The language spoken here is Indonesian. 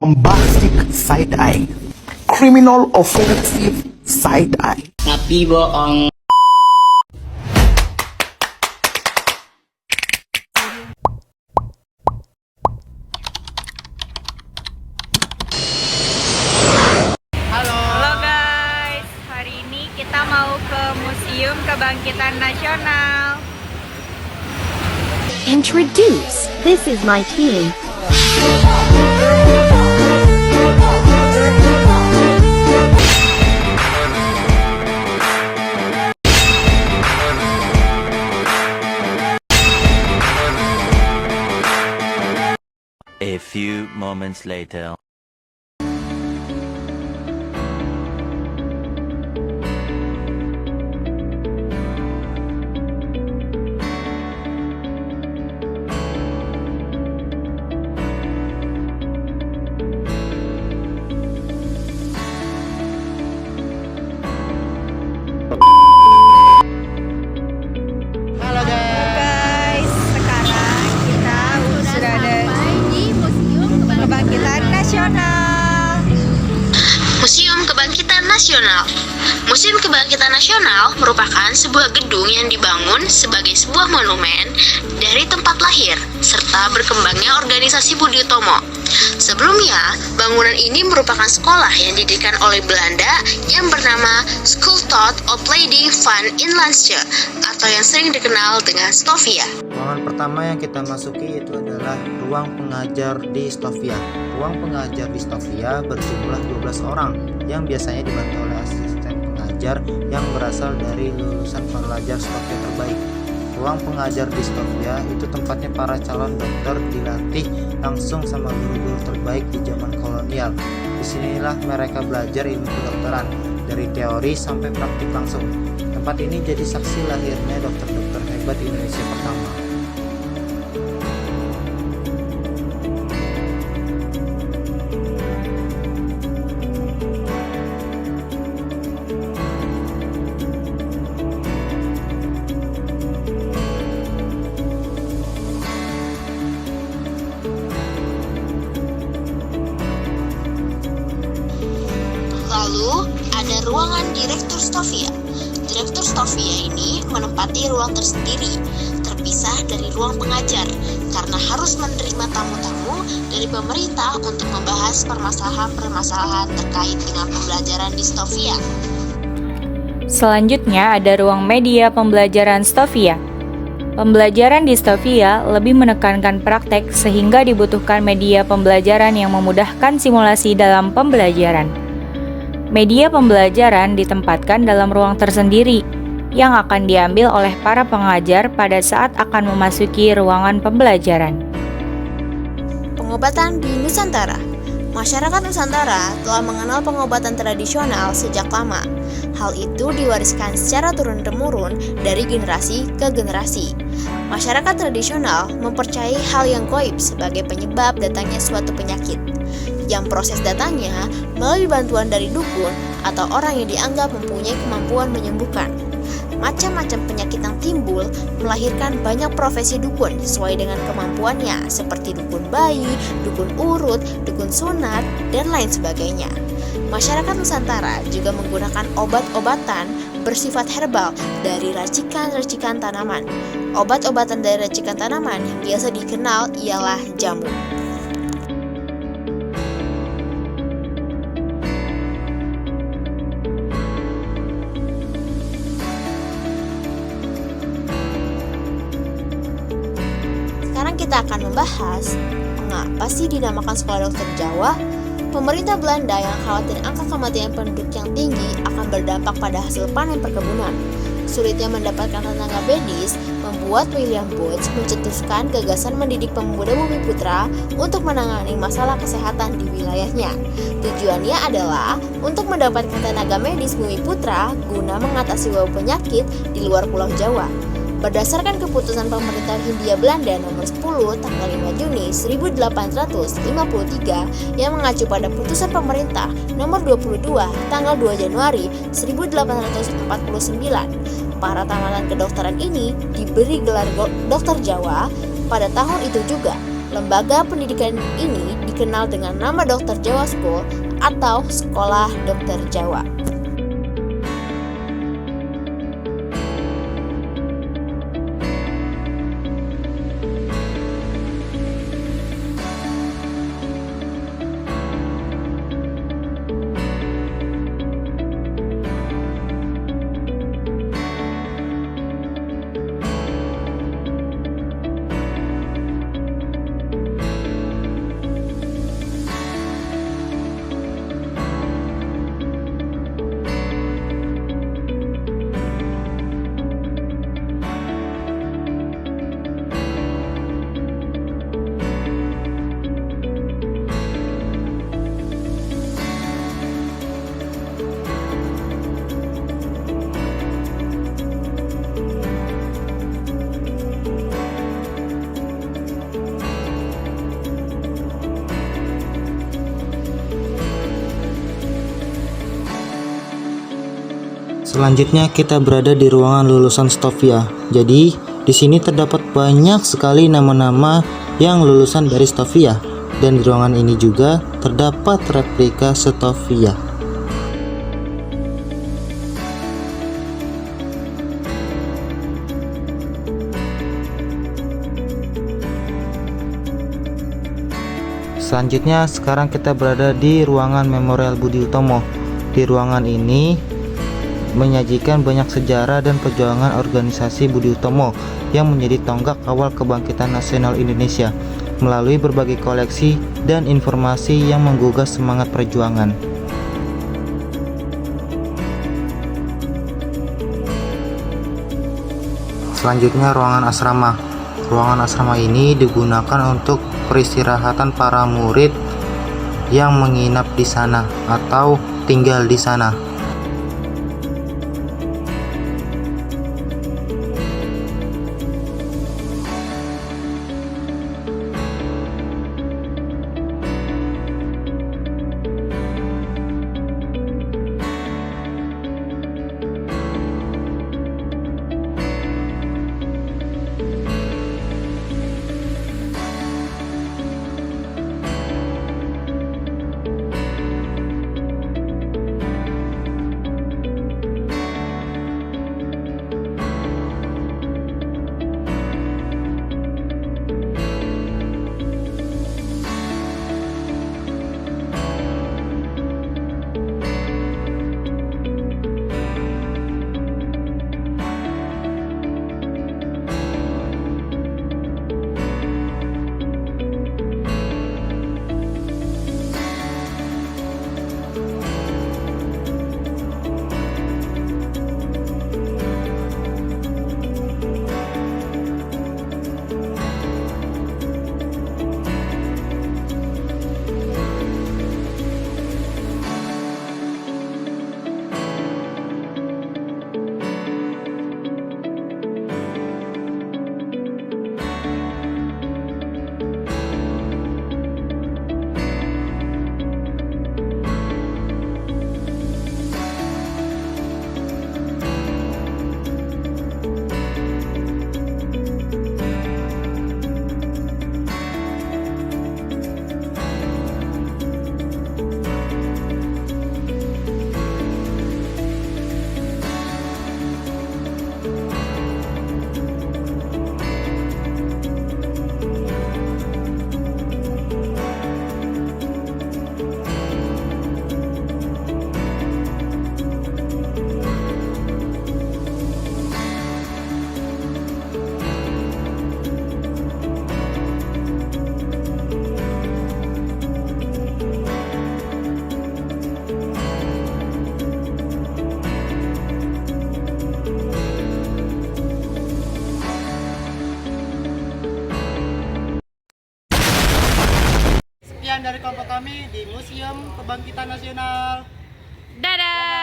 bombastic side eye, criminal offensive side eye. Tapi bohong. Halo guys, hari ini kita mau ke Museum Kebangkitan Nasional. Introduce, this is my team. A few moments later. Halo guys, sekarang kita sudah ada di Museum Kebangkitan Nasional. Museum Kebangkitan Nasional. Museum Kebangkitan Nasional merupakan sebuah gedung yang dibangun sebagai sebuah monumen dari tempat lahir serta berkembangnya organisasi Budi Utomo. Sebelumnya, bangunan ini merupakan sekolah yang didirikan oleh Belanda yang bernama Schoolstad Opleiding van Inlandsche atau yang sering dikenal dengan Stovia. Ruangan pertama yang kita masuki itu adalah ruang pengajar di Stovia. Ruang pengajar di Stovia berjumlah 12 orang yang biasanya dibantu oleh asisten pengajar yang berasal dari lulusan pelajar Stovia terbaik. Ruang pengajar di Stovia itu tempatnya para calon dokter dilatih langsung sama guru-guru terbaik di zaman kolonial. Disinilah mereka belajar ilmu kedokteran dari teori sampai praktik langsung. Tempat ini jadi saksi lahirnya dokter-dokter hebat Indonesia pertama. Lalu, ada ruangan Direktur Stovia. Direktur Stovia ini menempati ruang tersendiri, terpisah dari ruang pengajar, karena harus menerima tamu-tamu dari pemerintah untuk membahas permasalahan-permasalahan terkait dengan pembelajaran di Stovia. Selanjutnya ada ruang media pembelajaran Stovia. Pembelajaran di Stovia lebih menekankan praktek sehingga dibutuhkan media pembelajaran yang memudahkan simulasi dalam pembelajaran. Media pembelajaran ditempatkan dalam ruang tersendiri yang akan diambil oleh para pengajar pada saat akan memasuki ruangan pembelajaran. Pengobatan di Nusantara. Masyarakat Nusantara telah mengenal pengobatan tradisional sejak lama. Hal itu diwariskan secara turun-temurun dari generasi ke generasi. Masyarakat tradisional mempercayai hal yang gaib sebagai penyebab datangnya suatu penyakit, yang proses datangnya melalui bantuan dari dukun atau orang yang dianggap mempunyai kemampuan menyembuhkan. Macam-macam penyakit yang timbul melahirkan banyak profesi dukun sesuai dengan kemampuannya, seperti dukun bayi, dukun urut, dukun sunat, dan lain sebagainya. Masyarakat Nusantara juga menggunakan obat-obatan bersifat herbal dari racikan-racikan tanaman. Obat-obatan dari racikan tanaman yang biasa dikenal ialah jamu. Sekarang kita akan membahas mengapa sih dinamakan Sekolah Dokter Jawa. Pemerintah Belanda yang khawatir angka kematian penduduk yang tinggi akan berdampak pada hasil panen perkebunan. Sulitnya mendapatkan tenaga medis membuat William Booth mencetuskan gagasan mendidik pemuda Bumiputra untuk menangani masalah kesehatan di wilayahnya. Tujuannya adalah untuk mendapatkan tenaga medis Bumiputra guna mengatasi wabah penyakit di luar Pulau Jawa. Berdasarkan keputusan pemerintah Hindia Belanda nomor 10 tanggal 5 Juni 1853 yang mengacu pada putusan pemerintah nomor 22 tanggal 2 Januari 1849, para tamatan kedokteran ini diberi gelar dokter Jawa. Pada tahun itu juga, Lembaga pendidikan ini dikenal dengan nama Dr. Jawa School atau Sekolah Dokter Jawa. Selanjutnya kita berada di ruangan lulusan Stovia. Jadi di sini terdapat banyak sekali nama-nama yang lulusan dari Stovia, dan di ruangan ini juga terdapat replika Stovia. Selanjutnya sekarang kita berada di ruangan Memorial Budi Utomo. Di ruangan ini menyajikan banyak sejarah dan perjuangan organisasi Budi Utomo yang menjadi tonggak awal kebangkitan nasional Indonesia melalui berbagai koleksi dan informasi yang menggugah semangat perjuangan. Selanjutnya ruangan asrama. Ruangan asrama ini digunakan untuk peristirahatan para murid yang menginap di sana atau tinggal di sana. Sekian dari kelompok kami di Museum Kebangkitan Nasional. Dadah!